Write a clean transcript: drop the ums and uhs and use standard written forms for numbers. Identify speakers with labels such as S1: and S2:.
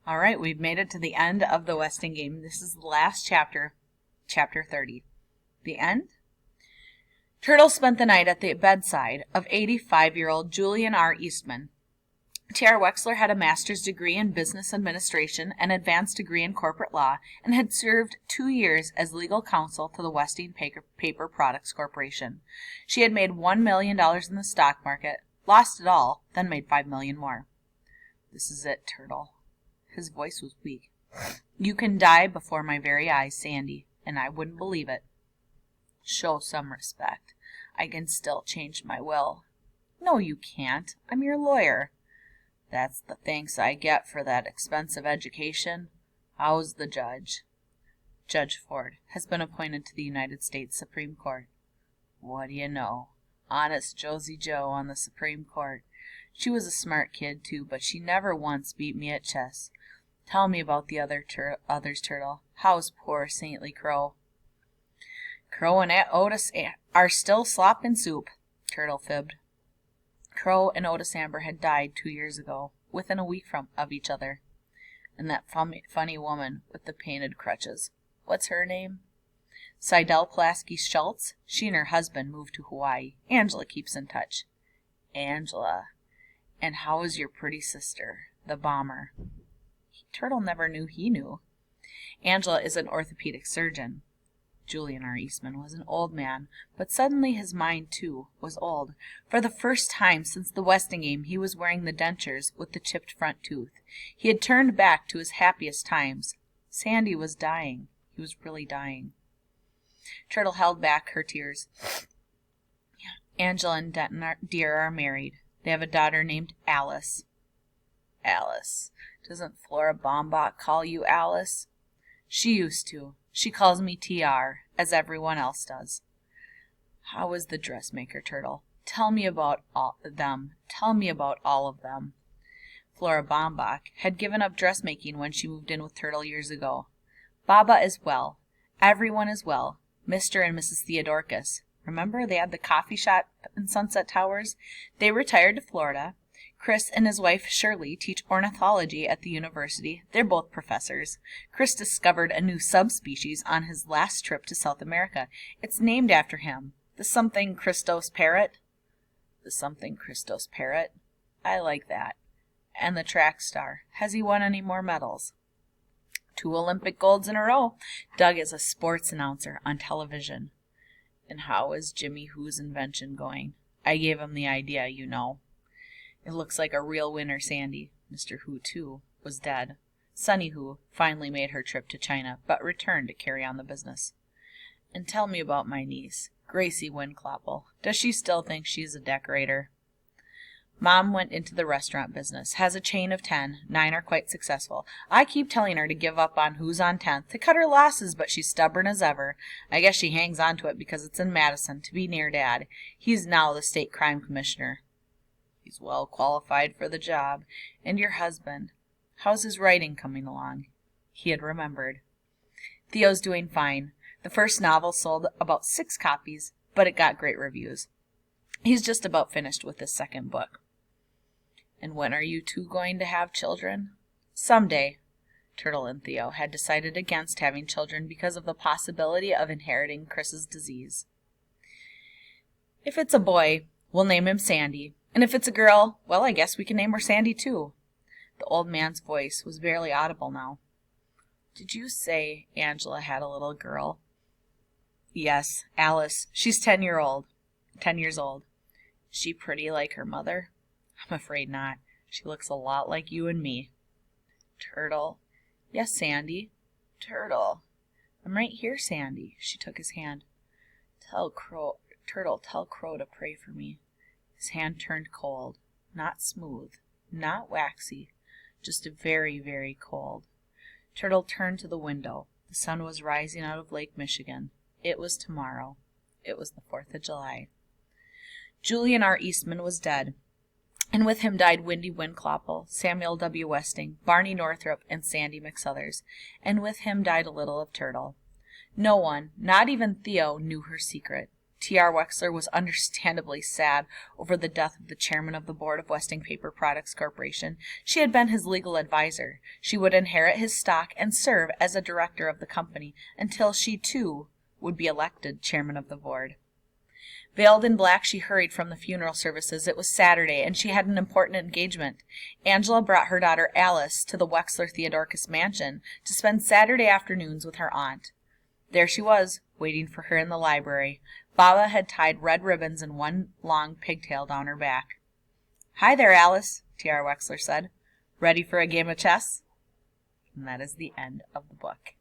S1: All right, we've made it to the end of the Westing game. This is the last chapter, chapter 30. The end? Turtle spent the night at the bedside of 85-year-old Julian R. Eastman. T.R. Wexler had a master's degree in business administration, an advanced degree in corporate law, and had served 2 years as legal counsel to the Westing Paper Products Corporation. She had made $1 million in the stock market, lost it all, then made $5 million more. This is it, Turtle. His voice was weak. You can die before my very eyes, Sandy, and I wouldn't believe it. Show some respect. I can still change my will. No, you can't. I'm your lawyer. That's the thanks I get for that expensive education. How's the judge? Judge Ford has been appointed to the United States Supreme Court. What do you know? Honest Josie Joe on the Supreme Court. She was a smart kid, too, but she never once beat me at chess. Tell me about the others, Turtle. How's poor saintly Crow? Crow and Otis are still slopping soup, Turtle fibbed. Crow and Otis Amber had died 2 years ago, within a week of each other. And that funny woman with the painted crutches. What's her name? Seidel Pulaski Schultz. She and her husband moved to Hawaii. Angela keeps in touch. Angela. And how is your pretty sister, the bomber? Turtle never knew he knew. Angela is an orthopedic surgeon. Julian R. Eastman was an old man, but suddenly his mind, too, was old. For the first time since the Westing game, he was wearing the dentures with the chipped front tooth. He had turned back to his happiest times. Sandy was dying. He was really dying. Turtle held back her tears. Angela and Denton Deer are married. They have a daughter named Alice. Alice. Doesn't Flora Baumbach call you Alice? She used to. She calls me TR, as everyone else does. How is the dressmaker, Turtle? Tell me about all of them. Tell me about all of them. Flora Baumbach had given up dressmaking when she moved in with Turtle years ago. Baba is well. Everyone is well. Mr. and Mrs. Theodorcus. Remember, they had the coffee shop in Sunset Towers? They retired to Florida. Chris and his wife Shirley teach ornithology at the university. They're both professors. Chris discovered a new subspecies on his last trip to South America. It's named after him. The something Christos parrot. The something Christos parrot. I like that. And the track star. Has he won any more medals? 2 Olympic golds in a row. Doug is a sports announcer on television. And how is Jimmy Who's invention going? I gave him the idea, you know. It looks like a real winner, Sandy. Mr. Who, too, was dead. Sunny Who finally made her trip to China, but returned to carry on the business. And tell me about my niece, Gracie Winclopple. Does she still think she's a decorator? Mom went into the restaurant business, has a chain of 10, 9 are quite successful. I keep telling her to give up on Who's on 10th, to cut her losses, but she's stubborn as ever. I guess she hangs on to it because it's in Madison, to be near Dad. He's now the state crime commissioner. He's well qualified for the job. And your husband, how's his writing coming along? He had remembered. Theo's doing fine. The first novel sold about 6 copies, but it got great reviews. He's just about finished with his second book. And when are you two going to have children? Someday. Turtle and Theo had decided against having children because of the possibility of inheriting Chris's disease. If it's a boy, we'll name him Sandy. And if it's a girl, well, I guess we can name her Sandy, too. The old man's voice was barely audible now. Did you say Angela had a little girl? Yes, Alice. She's 10 years old. Is she pretty like her mother? I'm afraid not. She looks a lot like you and me. Turtle. Yes, Sandy. Turtle. I'm right here, Sandy. She took his hand. Tell Crow to pray for me. His hand turned cold, not smooth, not waxy, just very, very cold. Turtle turned to the window. The sun was rising out of Lake Michigan. It was tomorrow. It was the 4th of July. Julian R. Eastman was dead, and with him died Wendy Winclopple, Samuel W. Westing, Barney Northrup, and Sandy McSuthers, and with him died a little of Turtle. No one, not even Theo, knew her secret. T.R. Wexler was understandably sad over the death of the chairman of the board of Westing Paper Products Corporation. She had been his legal advisor. She would inherit his stock and serve as a director of the company until she, too, would be elected chairman of the board. Veiled in black, she hurried from the funeral services. It was Saturday, and she had an important engagement. Angela brought her daughter Alice to the Wexler Theodorcus mansion to spend Saturday afternoons with her aunt. There she was, waiting for her in the library. Baba had tied red ribbons in one long pigtail down her back. "Hi there, Alice," T.R. Wexler said. "Ready for a game of chess?" And that is the end of the book.